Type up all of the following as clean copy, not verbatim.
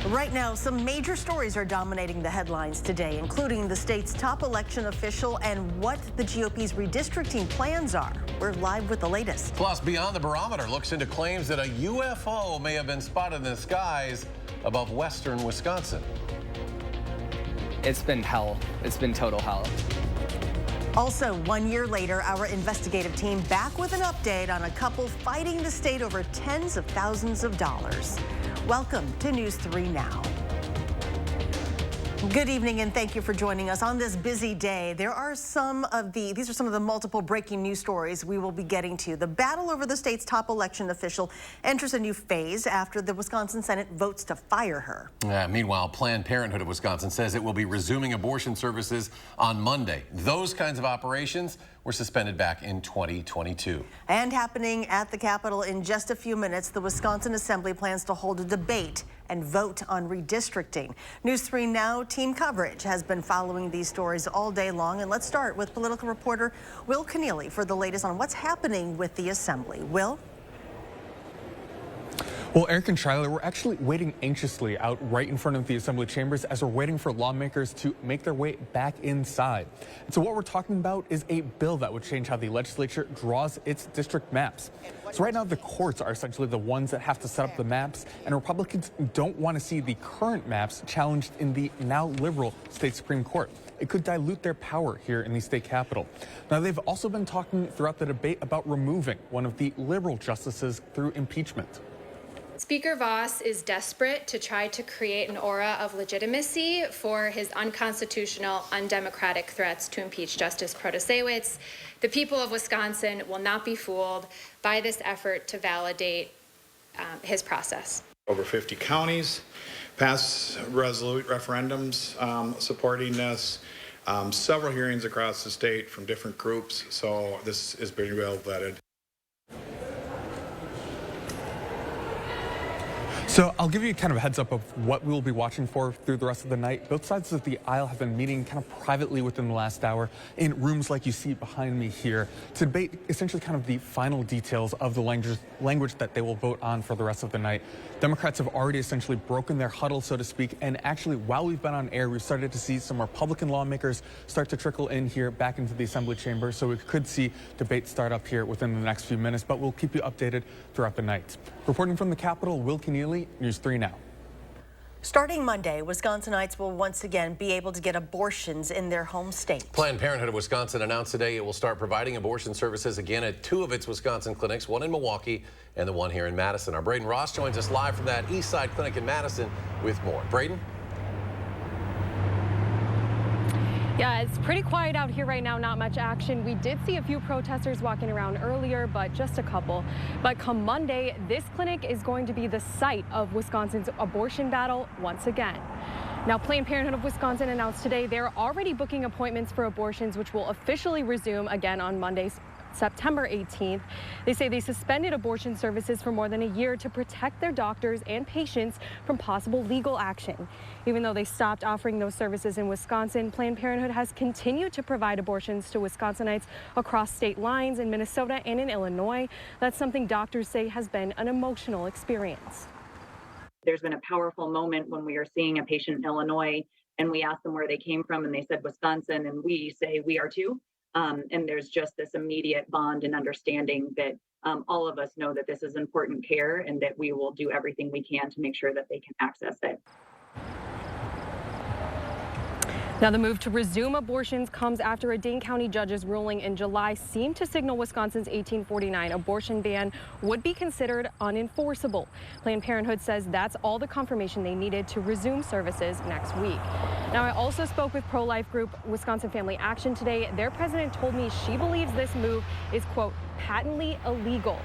Right now, some major stories are dominating the headlines today, including the state's top election official and what the GOP's redistricting plans are. We're live with the latest. Plus, Beyond the Barometer looks into claims that a UFO may have been spotted in the skies above western Wisconsin. It's been hell. It's been total hell. Also, 1 year later, our investigative team back with an update on a couple fighting the state over tens of thousands of dollars. Welcome to News 3 Now. Good evening and thank you for joining us on this busy day. These are some of the multiple breaking news stories we will be getting to. The battle over the state's top election official enters a new phase after the Wisconsin Senate votes to fire her. Meanwhile, Planned Parenthood of Wisconsin says it will be resuming abortion services on Monday. Those kinds of operations were suspended back in 2022. And happening at the Capitol in just a few minutes, the Wisconsin Assembly plans to hold a debate and vote on redistricting. News 3 Now team coverage has been following these stories all day long. And let's start with political reporter Will Keneally for the latest on what's happening with the Assembly. Will? Well, Eric and Schuyler, we're actually waiting anxiously out right in front of the Assembly chambers as we're waiting for lawmakers to make their way back inside. And so what we're talking about is a bill that would change how the legislature draws its district maps. So right now the courts are essentially the ones that have to set up the maps, and Republicans don't want to see the current maps challenged in the now liberal state Supreme Court. It could dilute their power here in the state capitol. Now, they've also been talking throughout the debate about removing one of the liberal justices through impeachment. Speaker Voss is desperate to try to create an aura of legitimacy for his unconstitutional, undemocratic threats to impeach Justice Protasewicz. The people of Wisconsin will not be fooled by this effort to validate his process. Over 50 counties passed resolute referendums supporting this. Several hearings across the state from different groups, so this is pretty well vetted. So I'll give you kind of a heads up of what we will be watching for through the rest of the night. Both sides of the aisle have been meeting kind of privately within the last hour in rooms like you see behind me here to debate essentially kind of the final details of the language that they will vote on for the rest of the night. Democrats have already essentially broken their huddle, so to speak, and actually while we've been on air, we've started to see some Republican lawmakers start to trickle in here back into the Assembly chamber, so we could see debate start up here within the next few minutes, but we'll keep you updated throughout the night. Reporting from the Capitol, Will Keneally, News 3 Now. Starting Monday, Wisconsinites will once again be able to get abortions in their home state. Planned Parenthood of Wisconsin announced today it will start providing abortion services again at two of its Wisconsin clinics, one in Milwaukee and the one here in Madison. Our Braden Ross joins us live from that East Side clinic in Madison with more. Braden? Yeah, it's pretty quiet out here right now, not much action. We did see a few protesters walking around earlier, but just a couple. But come Monday, this clinic is going to be the site of Wisconsin's abortion battle once again. Now, Planned Parenthood of Wisconsin announced today they're already booking appointments for abortions, which will officially resume again on Monday, September 18th. They say they suspended abortion services for more than a year to protect their doctors and patients from possible legal action. Even though they stopped offering those services in Wisconsin, Planned Parenthood has continued to provide abortions to Wisconsinites across state lines in Minnesota and in Illinois. That's something doctors say has been an emotional experience. There's been a powerful moment when we are seeing a patient in Illinois and we ask them where they came from and they said Wisconsin, and we say we are too. And there's just this immediate bond and understanding that all of us know that this is important care and that we will do everything we can to make sure that they can access it. Now, the move to resume abortions comes after a Dane County judge's ruling in July seemed to signal Wisconsin's 1849 abortion ban would be considered unenforceable. Planned Parenthood says that's all the confirmation they needed to resume services next week. Now, I also spoke with pro-life group Wisconsin Family Action today. Their president told me she believes this move is, quote, patently illegal.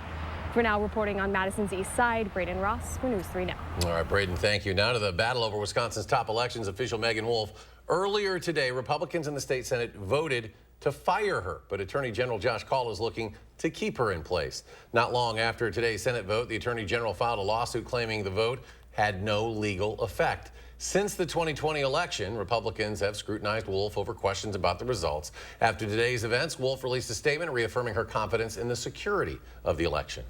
For now, reporting on Madison's East Side, Braden Ross for News 3 Now. All right, Braden, thank you. Now to the battle over Wisconsin's top elections official Megan Wolf. Earlier today, Republicans in the state Senate voted to fire her, but Attorney General Josh Kaul is looking to keep her in place. Not long after today's Senate vote, the Attorney General filed a lawsuit claiming the vote had no legal effect. Since the 2020 election, Republicans have scrutinized Wolf over questions about the results. After today's events, Wolf released a statement reaffirming her confidence in the security of the election.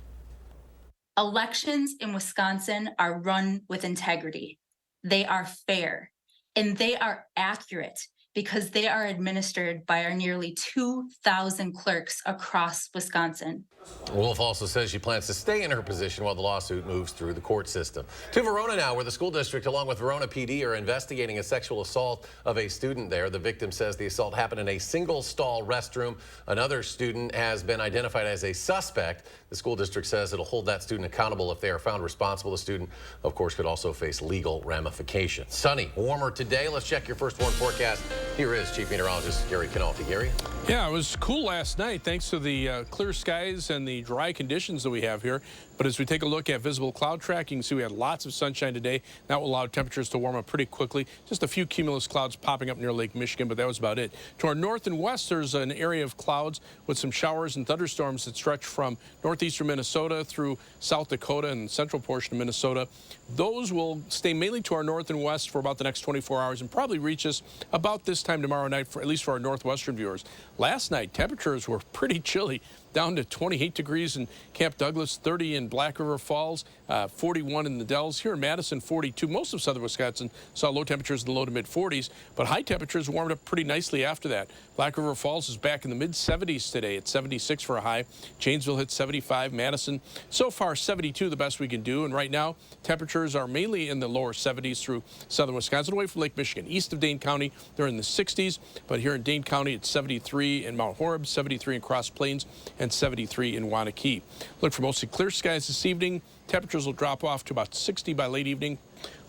Elections in Wisconsin are run with integrity. they are fair, and they are accurate because they are administered by our nearly 2,000 clerks across Wisconsin. Wolf also says she plans to stay in her position while the lawsuit moves through the court system. To Verona now, where the school district, along with Verona PD, are investigating a sexual assault of a student there. The victim says the assault happened in a single-stall restroom. Another student has been identified as a suspect. The school district says it'll hold that student accountable if they are found responsible. The student, of course, could also face legal ramifications. Sunny, warmer today. Let's check your first warn forecast. Here is Chief Meteorologist Gary Canalti. Gary? Yeah, it was cool last night thanks to the clear skies and the dry conditions that we have here. But as we take a look at visible cloud tracking, you can see we had lots of sunshine today. That will allow temperatures to warm up pretty quickly. Just a few cumulus clouds popping up near Lake Michigan, but that was about it. To our north and west, there's an area of clouds with some showers and thunderstorms that stretch from northeastern Minnesota through South Dakota and central portion of Minnesota. Those will stay mainly to our north and west for about the next 24 hours and probably reach us about this time tomorrow night, at least for our northwestern viewers. Last night, temperatures were pretty chilly, down to 28 degrees in Camp Douglas, 30 in Black River Falls, 41 in the Dells. Here in Madison, 42. Most of southern Wisconsin saw low temperatures in the low to mid 40s, but high temperatures warmed up pretty nicely after that. Black River Falls is back in the mid 70s today at 76 for a high. Janesville hit 75. Madison, so far 72, the best we can do. And right now, temperatures are mainly in the lower 70s through southern Wisconsin, away from Lake Michigan. East of Dane County, they're in the 60s, but here in Dane County, it's 73 in Mount Horeb, 73 in Cross Plains, and 73 in Wanakee. Look for mostly clear skies this evening. Temperatures will drop off to about 60 by late evening.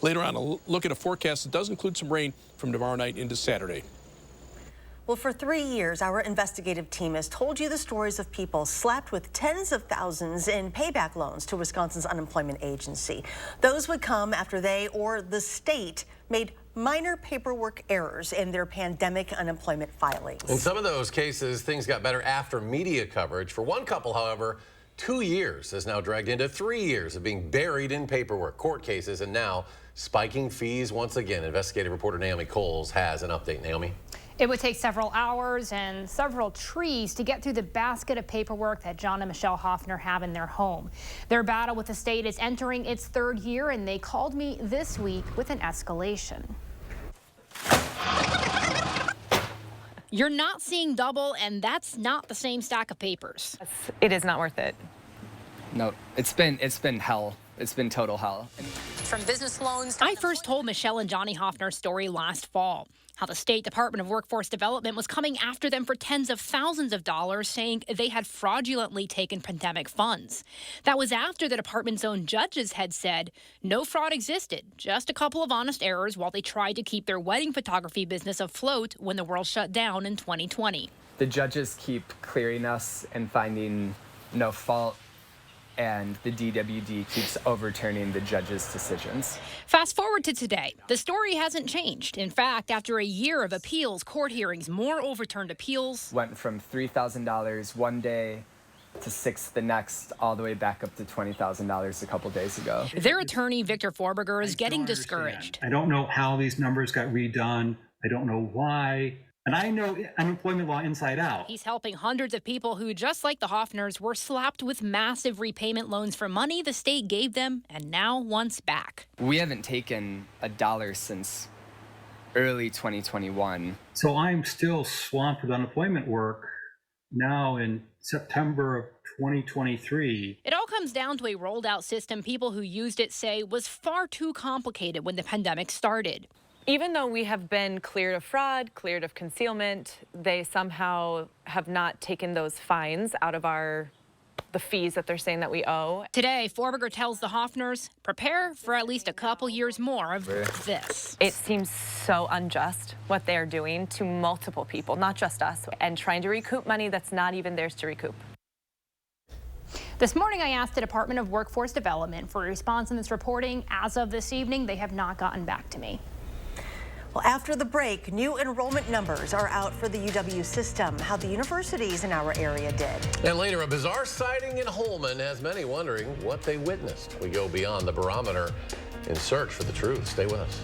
Later on, a look at a forecast that does include some rain from tomorrow night into Saturday. Well, for 3 years, our investigative team has told you the stories of people slapped with tens of thousands in payback loans to Wisconsin's unemployment agency. Those would come after they or the state made minor paperwork errors in their pandemic unemployment filings. In some of those cases, things got better after media coverage. For one couple, however, 2 years has now dragged into 3 years of being buried in paperwork, court cases, and now spiking fees once again. Investigative reporter Naomi Coles has an update. Naomi? It would take several hours and several trees to get through the basket of paperwork that John and Michelle Hoffner have in their home. Their battle with the state is entering its 3rd year, and they called me this week with an escalation. You're not seeing double, and that's not the same stack of papers. It is not worth it. No, it's been hell. It's been total hell. From business loans. I first told Michelle and Johnny Hoffner's story last fall. How the State Department of Workforce Development was coming after them for tens of thousands of dollars, saying they had fraudulently taken pandemic funds. That was after the department's own judges had said no fraud existed, just a couple of honest errors while they tried to keep their wedding photography business afloat when the world shut down in 2020. The judges keep clearing us and finding no fault, and the DWD keeps overturning the judges' decisions. Fast forward to today. The story hasn't changed. In fact, after a year of appeals, court hearings, more overturned appeals. Went from $3,000 one day to $6,000 the next, all the way back up to $20,000 a couple days ago. Their attorney, Victor Forberger, is getting discouraged. I don't know how these numbers got redone. I don't know why. And I know unemployment law inside out. He's helping hundreds of people who, just like the Hoffners, were slapped with massive repayment loans for money the state gave them and now wants back. We haven't taken a dollar since early 2021. So I'm still swamped with unemployment work now in September of 2023. It all comes down to a rolled out system people who used it say was far too complicated when the pandemic started. Even though we have been cleared of fraud, cleared of concealment, they somehow have not taken those fines out of the fees that they're saying that we owe. Today, Forberger tells the Hoffners, prepare for at least a couple years more of this. It seems so unjust what they're doing to multiple people, not just us, and trying to recoup money that's not even theirs to recoup. This morning, I asked the Department of Workforce Development for a response in this reporting. As of this evening, they have not gotten back to me. Well, after the break, new enrollment numbers are out for the UW system, how the universities in our area did. And later, a bizarre sighting in Holman has many wondering what they witnessed. We go beyond the barometer in search for the truth. Stay with us.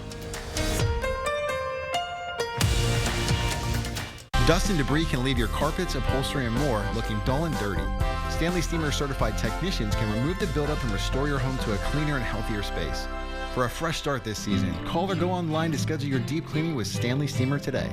Dust and debris can leave your carpets, upholstery, and more looking dull and dirty. Stanley Steamer certified technicians can remove the buildup and restore your home to a cleaner and healthier space. For a fresh start this season, call or go online to schedule your deep cleaning with Stanley Steamer today.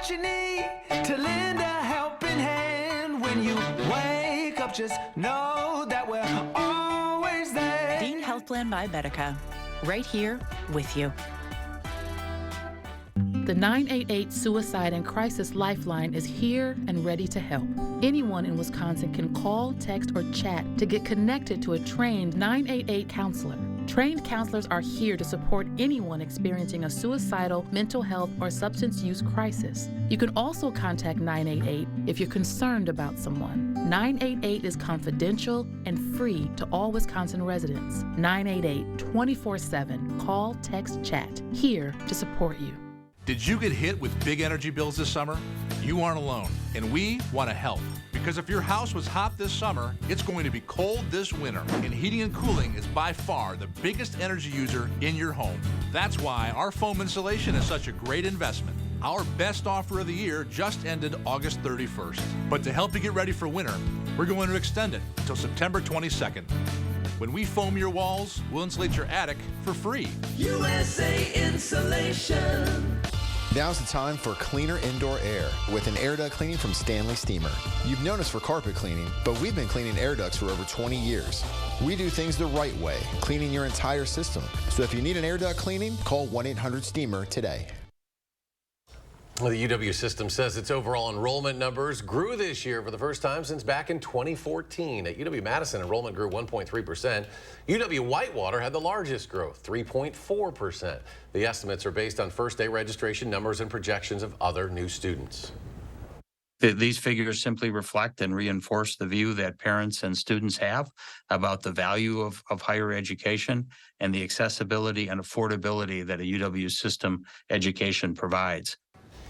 You need to lend a helping hand when you wake up. Just know that we're always there. Dean Health Plan by Medica, right here with you. The 988 Suicide and Crisis Lifeline is here and ready to help. Anyone in Wisconsin can call, text, or chat to get connected to a trained 988 counselor. Trained counselors are here to support anyone experiencing a suicidal, mental health, or substance use crisis. You can also contact 988 if you're concerned about someone. 988 is confidential and free to all Wisconsin residents. 988 24/7. Call, text, chat. Here to support you. Did you get hit with big energy bills this summer? You aren't alone, and we want to help. Because if your house was hot this summer, it's going to be cold this winter, and heating and cooling is by far the biggest energy user in your home. That's why our foam insulation is such a great investment. Our best offer of the year just ended August 31st. But to help you get ready for winter, we're going to extend it until September 22nd. When we foam your walls, we'll insulate your attic for free. USA Insulation. Now's the time for cleaner indoor air with an air duct cleaning from Stanley Steamer. You've known us for carpet cleaning, but we've been cleaning air ducts for over 20 years. We do things the right way, cleaning your entire system. So if you need an air duct cleaning, call 1-800-STEAMER today. Well, the UW system says its overall enrollment numbers grew this year for the first time since back in 2014. At UW Madison, enrollment grew 1.3%. UW Whitewater had the largest growth, 3.4%. The estimates are based on first-day registration numbers and projections of other new students. These figures simply reflect and reinforce the view that parents and students have about the value of higher education and the accessibility and affordability that a UW system education provides.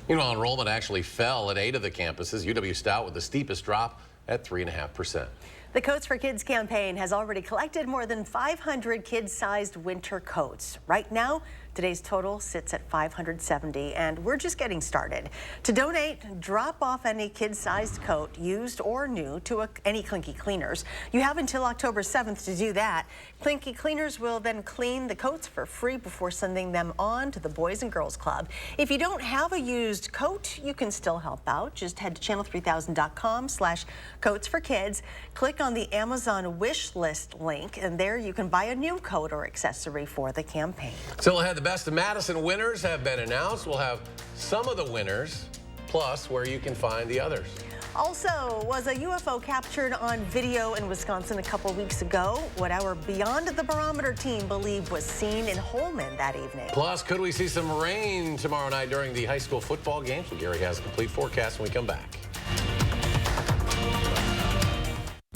Meanwhile, enrollment actually fell at 8 of the campuses. UW Stout with the steepest drop at 3.5%. The Coats for Kids campaign has already collected more than 500 kid-sized winter coats. Right now, today's total sits at 570, and we're just getting started. To donate, drop off any kid-sized coat, used or new, to any Clinky Cleaners. You have until October 7th to do that. Clinky Cleaners will then clean the coats for free before sending them on to the Boys and Girls Club. If you don't have a used coat, you can still help out. Just head to channel3000.com/coats4kids. Click on the Amazon wish list link, and there you can buy a new coat or accessory for the campaign. Still ahead, the Best of Madison winners have been announced. We'll have some of the winners, plus where you can find the others. Also, was a UFO captured on video in Wisconsin a couple weeks ago? What our Beyond the Barometer team believed was seen in Holman that evening. Plus, could we see some rain tomorrow night during the high school football games? Well, Gary has a complete forecast when we come back.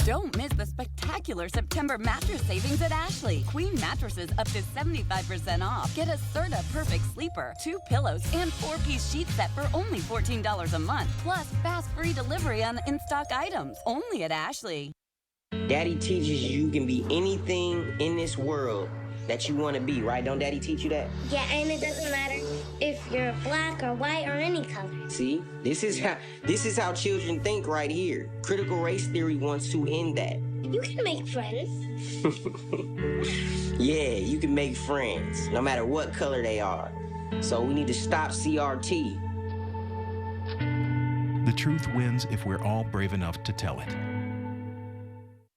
Don't miss the spectacular September mattress savings at Ashley. Queen mattresses up to 75% off. Get a Serta Perfect Sleeper, 2 pillows, and 4-piece sheet set for only $14 a month. Plus, fast free delivery on in-stock items. Only at Ashley. Daddy teaches you can be anything in this world that you want to be, right? Don't Daddy teach you that? Yeah, and it doesn't matter if you're black or white or any color. See, this is how children think right here. Critical race theory wants to end that. You can make friends. Yeah, you can make friends, no matter what color they are. So we need to stop CRT. The truth wins if we're all brave enough to tell it.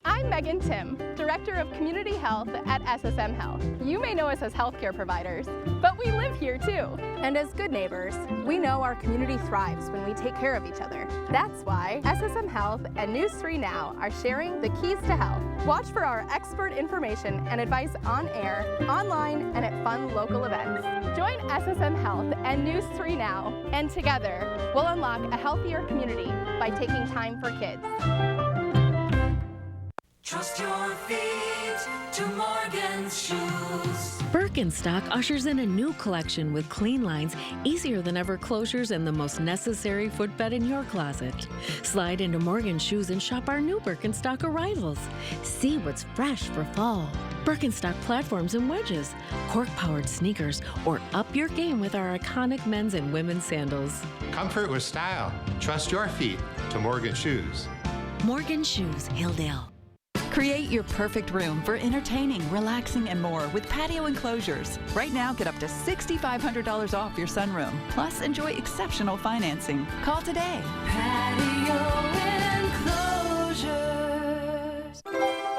I'm Megan Tim, Director of Community Health at SSM Health. You may know us as healthcare providers, but we live here too. And as good neighbors, we know our community thrives when we take care of each other. That's why SSM Health and News 3 Now are sharing the keys to health. Watch for our expert information and advice on air, online, and at fun local events. Join SSM Health and News 3 Now, and together, we'll unlock a healthier community by taking time for kids. Trust your feet to Morgan's shoes. Birkenstock ushers in a new collection with clean lines, easier than ever closures, and the most necessary footbed in your closet. Slide into Morgan's shoes and shop our new Birkenstock arrivals. See what's fresh for fall. Birkenstock platforms and wedges, cork-powered sneakers, or up your game with our iconic men's and women's sandals. Comfort with style. Trust your feet to Morgan Shoes. Morgan Shoes, Hilldale. Create your perfect room for entertaining, relaxing, and more with patio enclosures. Right now, get up to $6,500 off your sunroom. Plus, enjoy exceptional financing. Call today. Patio enclosures.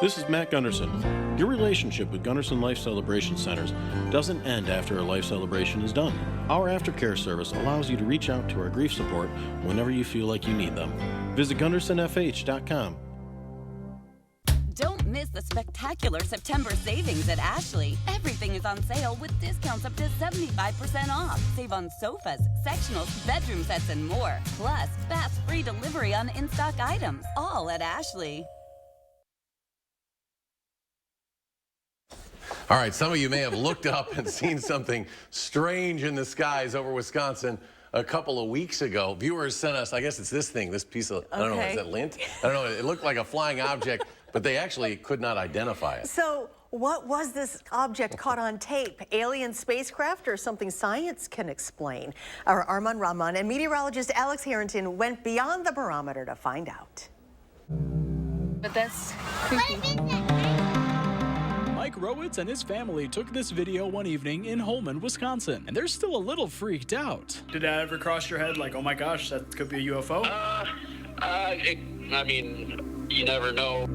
This is Matt Gunderson. Your relationship with Gunderson Life Celebration Centers doesn't end after a life celebration is done. Our aftercare service allows you to reach out to our grief support whenever you feel like you need them. Visit GundersonFH.com. Don't miss the spectacular September savings at Ashley. Everything is on sale with discounts up to 75% off. Save on sofas, sectionals, bedroom sets, and more. Plus, fast free delivery on in-stock items. All at Ashley. All right, some of you may have looked up and seen something strange in the skies over Wisconsin a couple of weeks ago. Viewers sent us, I guess it's this thing, this piece of, I don't know, is that lint? I don't know, it looked like a flying object, but they actually could not identify it. So what was this object caught on tape? Alien spacecraft or something science can explain? Our Armand Rahman and meteorologist Alex Harrington went beyond the barometer to find out. But that's creepy. Mike Rowitz and his family took this video one evening in Holman, Wisconsin, and they're still a little freaked out. Did that ever cross your head, like, oh my gosh, that could be a UFO? I mean, you never know.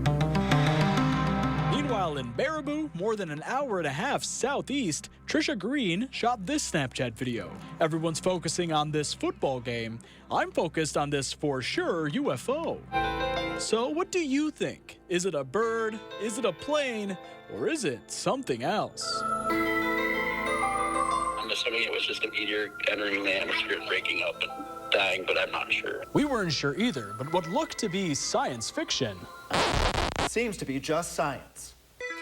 Meanwhile, in Baraboo, more than an hour and a half southeast, Trisha Green shot this Snapchat video. Everyone's focusing on this football game. I'm focused on this for sure UFO. So what do you think? Is it a bird? Is it a plane? Or is it something else? I'm assuming it was just a meteor entering the atmosphere and breaking up and dying, but I'm not sure. We weren't sure either, but what looked to be science fiction seems to be just science.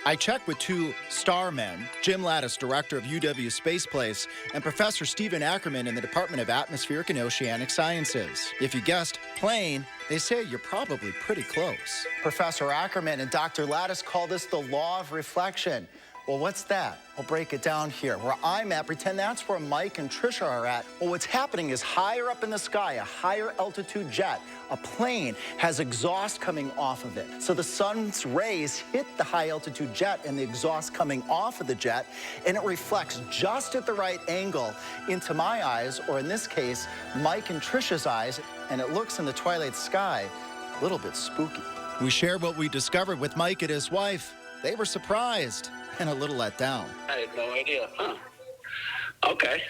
I checked with two star men, Jim Lattis, director of UW Space Place, and Professor Stephen Ackerman in the Department of Atmospheric and Oceanic Sciences. If you guessed plane, they say you're probably pretty close. Professor Ackerman and Dr. Lattis call this the law of reflection. Well, what's that? I'll break it down here. Where I'm at, pretend that's where Mike and Trisha are at. Well, what's happening is higher up in the sky, a higher altitude jet, a plane has exhaust coming off of it. So the sun's rays hit the high altitude jet and the exhaust coming off of the jet, and it reflects just at the right angle into my eyes, or in this case, Mike and Trisha's eyes, and it looks in the twilight sky a little bit spooky. We shared what we discovered with Mike and his wife. They were surprised and a little let down. I had no idea. Huh. Okay.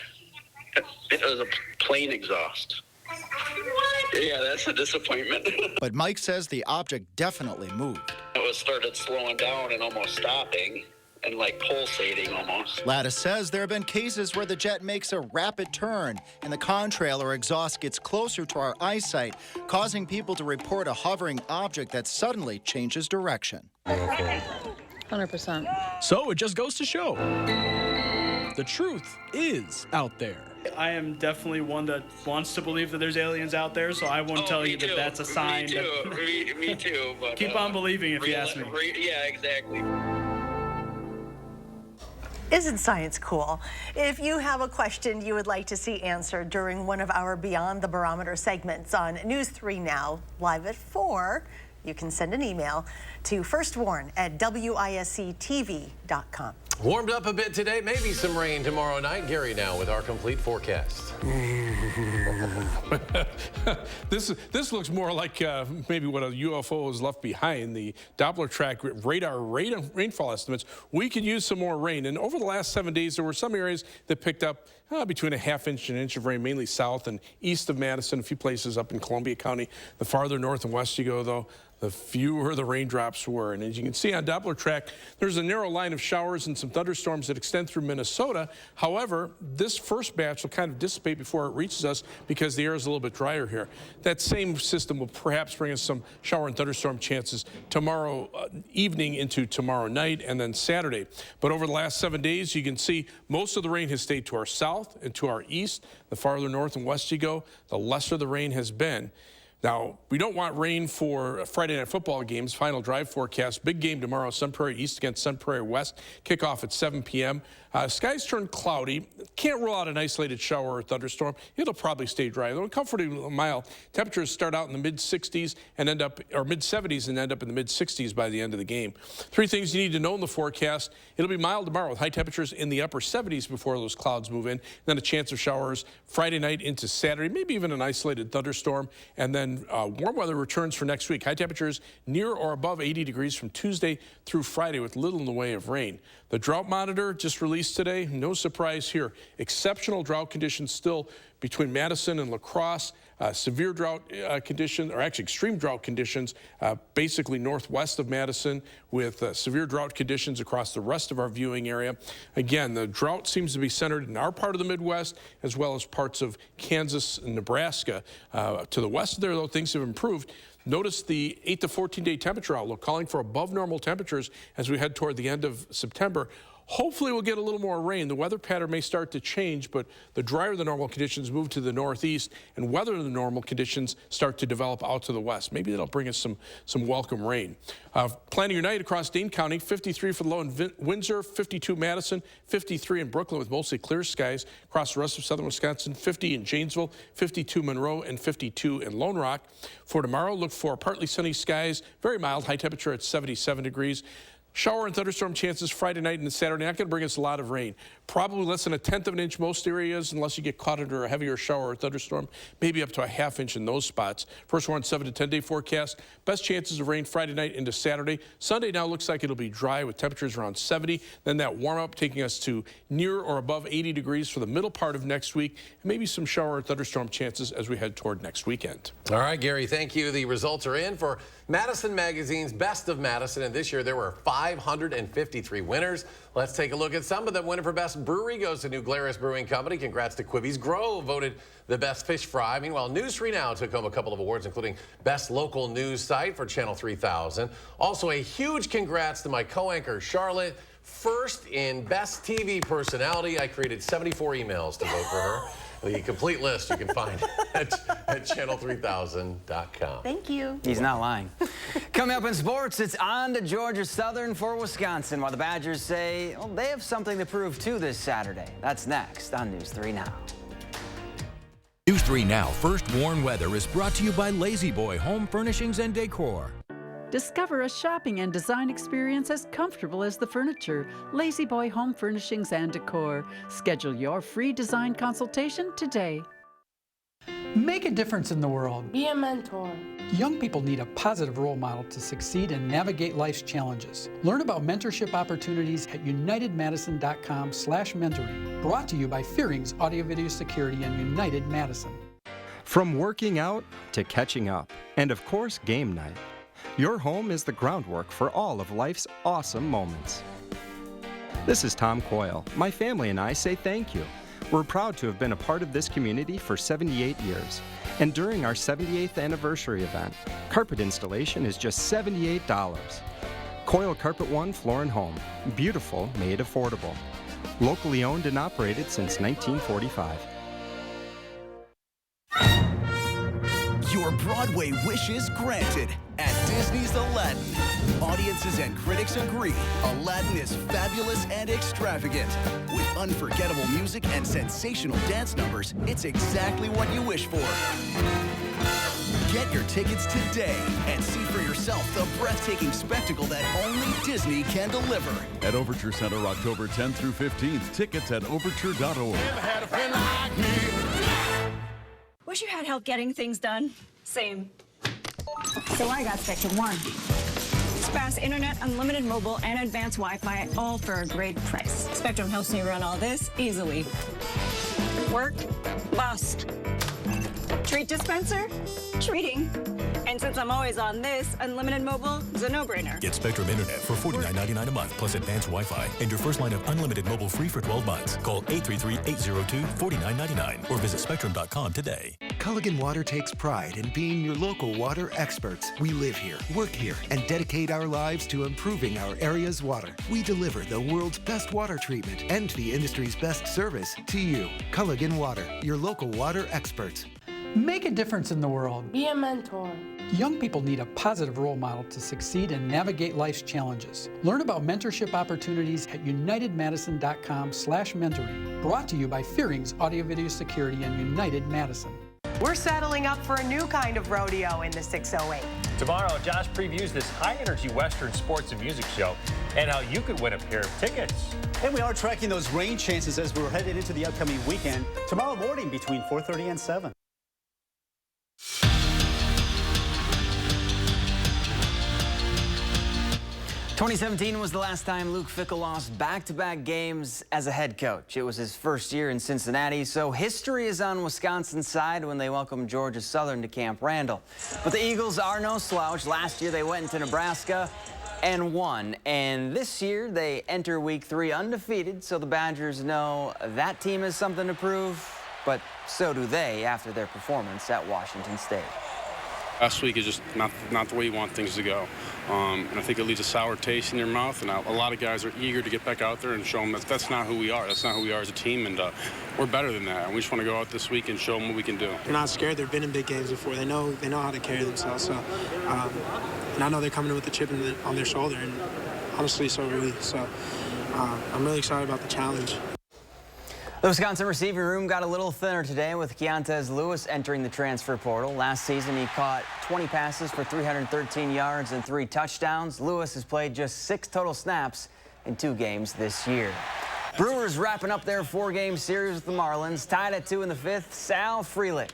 It was a plane exhaust. Yeah, that's a disappointment. But Mike says the object definitely moved. It started slowing down and almost stopping and like pulsating almost. Lattis says there have been cases where the jet makes a rapid turn and the contrail or exhaust gets closer to our eyesight, causing people to report a hovering object that suddenly changes direction. 100%. So it just goes to show, the truth is out there. I am definitely one that wants to believe that there's aliens out there, so I won't tell you that that's a sign. Me too. Me too. But, keep on believing if you ask me. Yeah, exactly. Isn't science cool? If you have a question you would like to see answered during one of our Beyond the Barometer segments on News 3 Now, live at 4, you can send an email to firstwarn@wisc-tv.com. Warmed up a bit today, maybe some rain tomorrow night. Gary now with our complete forecast. This looks more like maybe what a UFO has left behind. The Doppler track radar rainfall estimates. We could use some more rain. And over the last 7 days, there were some areas that picked up between a ½ inch and an inch of rain, mainly south and east of Madison, a few places up in Columbia County. The farther north and west you go, though, the fewer the raindrops were. And as you can see on Doppler track, there's a narrow line of showers and some thunderstorms that extend through Minnesota. However, this first batch will kind of dissipate before it reaches us because the air is a little bit drier here. That same system will perhaps bring us some shower and thunderstorm chances tomorrow evening into tomorrow night and then Saturday. But over the last 7 days, you can see most of the rain has stayed to our south and to our east. The farther north and west you go, the lesser the rain has been. Now, we don't want rain for Friday night football games. Final drive forecast. Big game tomorrow, Sun Prairie East against Sun Prairie West. Kickoff at 7 p.m. Skies turn cloudy. Can't rule out an isolated shower or thunderstorm. It'll probably stay dry, though comfortably mild. Temperatures start out in the mid-60s and end up, or mid-70s and end up in the mid-60s by the end of the game. 3 things you need to know in the forecast. It'll be mild tomorrow with high temperatures in the upper 70s before those clouds move in. Then a chance of showers Friday night into Saturday, maybe even an isolated thunderstorm. And then warm weather returns for next week. High temperatures near or above 80 degrees from Tuesday through Friday with little in the way of rain. The drought monitor just released today. No surprise here. Exceptional drought conditions still between Madison and La Crosse. Severe drought conditions, or actually extreme drought conditions, basically northwest of Madison with severe drought conditions across the rest of our viewing area. Again, the drought seems to be centered in our part of the Midwest as well as parts of Kansas and Nebraska. To the west there, though, things have improved. Notice the 8 to 14-day temperature outlook calling for above normal temperatures as we head toward the end of September. Hopefully we'll get a little more rain. The weather pattern may start to change, but the drier than normal conditions move to the northeast and weather than normal conditions start to develop out to the west. Maybe that'll bring us some welcome rain. Planning your night across Dane County, 53 for the low in Windsor, 52 Madison, 53 in Brooklyn with mostly clear skies. Across the rest of southern Wisconsin, 50 in Janesville, 52 Monroe, and 52 in Lone Rock. For tomorrow, look for partly sunny skies, very mild, high temperature at 77 degrees. Shower and thunderstorm chances Friday night and Saturday. Not going to bring us a lot of rain. Probably less than 1/10 of an inch most areas unless you get caught under a heavier shower or thunderstorm. Maybe up to a 1/2 inch in those spots. First one, 7 to 10 day forecast. Best chances of rain Friday night into Saturday. Sunday now looks like it'll be dry with temperatures around 70. Then that warm up taking us to near or above 80 degrees for the middle part of next week. And maybe some shower or thunderstorm chances as we head toward next weekend. All right, Gary, thank you. The results are in for Madison Magazine's Best of Madison. And this year there were 553 winners. Let's take a look at some of them. Winner for Best Brewery goes to New Glarus Brewing Company. Congrats to Quibby's Grove, voted the best fish fry. Meanwhile, News 3 Now took home a couple of awards, including Best Local News Site for Channel 3000. Also, a huge congrats to my co-anchor, Charlotte. First in Best TV Personality. I created 74 emails to vote for her. The complete list you can find at channel3000.com. Thank you. He's not lying. Coming up in sports, it's on to Georgia Southern for Wisconsin, while the Badgers say, well, they have something to prove too this Saturday. That's next on News 3 Now. News 3 Now First Warn Weather is brought to you by Lazy Boy Home Furnishings and Decor. Discover a shopping and design experience as comfortable as the furniture. Lazy Boy Home Furnishings and Decor. Schedule your free design consultation today. Make a difference in the world. Be a mentor. Young people need a positive role model to succeed and navigate life's challenges. Learn about mentorship opportunities at unitedmadison.com/mentoring. Brought to you by Fearing's Audio Video Security and United Madison. From working out to catching up, and of course, game night. Your home is the groundwork for all of life's awesome moments. This is Tom Coyle. My family and I say thank you. We're proud to have been a part of this community for 78 years. And during our 78th anniversary event, carpet installation is just $78. Coyle Carpet One Floor and Home. Beautiful, made affordable. Locally owned and operated since 1945. Your Broadway wish is granted at Disney's Aladdin. Audiences and critics agree Aladdin is fabulous and extravagant. With unforgettable music and sensational dance numbers, it's exactly what you wish for. Get your tickets today and see for yourself the breathtaking spectacle that only Disney can deliver. At Overture Center, October 10th through 15th. Tickets at overture.org. Wish you had help getting things done. Same. So I got Spectrum One. It's fast internet, unlimited mobile, and advanced Wi-Fi, all for a great price. Spectrum helps me run all this easily. Work, bust. Treat dispenser, treating. And since I'm always on this, unlimited mobile is a no-brainer. Get Spectrum Internet for $49.99 a month plus advanced Wi-Fi and your first line of unlimited mobile free for 12 months. Call 833-802-4999 or visit spectrum.com today. Culligan Water takes pride in being your local water experts. We live here, work here, and dedicate our lives to improving our area's water. We deliver the world's best water treatment and the industry's best service to you. Culligan Water, your local water experts. Make a difference in the world. Be a mentor. Young people need a positive role model to succeed and navigate life's challenges. Learn about mentorship opportunities at unitedmadison.com/mentoring. Brought to you by Fearing's Audio Video Security and United Madison. We're saddling up for a new kind of rodeo in the 608. Tomorrow, Josh previews this high-energy Western sports and music show and how you could win a pair of tickets. And we are tracking those rain chances as we're headed into the upcoming weekend. Tomorrow morning between 4:30 and 7. 2017 was the last time Luke Fickell lost back-to-back games as a head coach. It was his first year in Cincinnati, so history is on Wisconsin's side when they welcome Georgia Southern to Camp Randall. But the Eagles are no slouch. Last year they went into Nebraska and won, and this year they enter week 3 undefeated, so the Badgers know that team has something to prove, but so do they after their performance at Washington State. Last week is just not the way you want things to go. And I think it leaves a sour taste in your mouth, and a lot of guys are eager to get back out there and show them that that's not who we are. That's not who we are as a team, and we're better than that. And we just want to go out this week and show them what we can do. They're not scared. They've been in big games before. They know how to carry themselves. So, and I know they're coming in with a chip on their shoulder, and honestly, so are we. So I'm really excited about the challenge. The Wisconsin receiving room got a little thinner today with Keontez Lewis entering the transfer portal. Last season, he caught 20 passes for 313 yards and 3 touchdowns. Lewis has played just 6 total snaps in 2 games this year. Brewers wrapping up their 4-game series with the Marlins. Tied at 2 in the 5th, Sal Frelick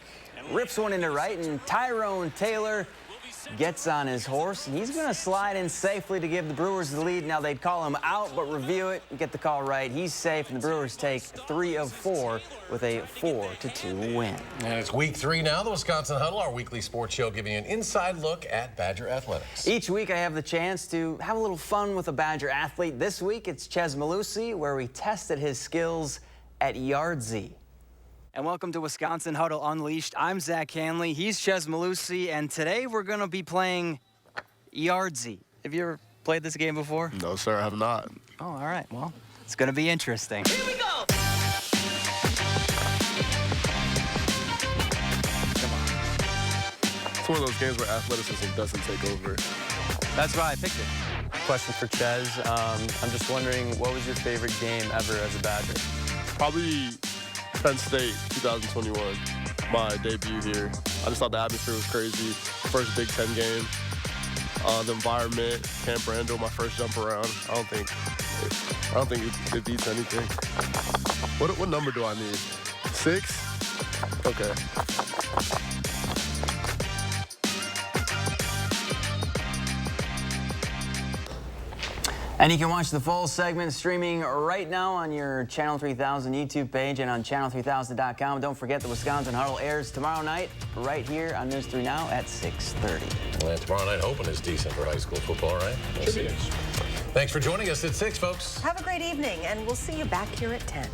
rips one into right, and Tyrone Taylor gets on his horse, and he's going to slide in safely to give the Brewers the lead. Now, they'd call him out, but review it and get the call right. He's safe, and the Brewers take 3 of 4 with a 4-2 win. And it's week 3 now, the Wisconsin Huddle, our weekly sports show giving you an inside look at Badger athletics. Each week, I have the chance to have a little fun with a Badger athlete. This week, it's Ches Malusi, where we tested his skills at Yardzy. And welcome to Wisconsin Huddle Unleashed. I'm Zach Hanley. He's Ches Malusi, and today we're going to be playing Yardzy. Have you ever played this game before? No, sir, I have not. Oh, all right. Well, it's going to be interesting. Here we go! Come on. It's one of those games where athleticism doesn't take over. That's why I picked it. Question for Ches. I'm just wondering, what was your favorite game ever as a Badger? Probably Penn State 2021, my debut here. I just thought the atmosphere was crazy. First Big Ten game, the environment, Camp Randall, my first jump around. I don't think it beats anything. What number do I need? 6? Okay. And you can watch the full segment streaming right now on your Channel 3000 YouTube page and on channel3000.com. Don't forget the Wisconsin Huddle airs tomorrow night right here on News 3 Now at 6:30. Well, tomorrow night hoping is decent for high school football, right? We'll see. Thanks for joining us at 6, folks. Have a great evening, and we'll see you back here at 10.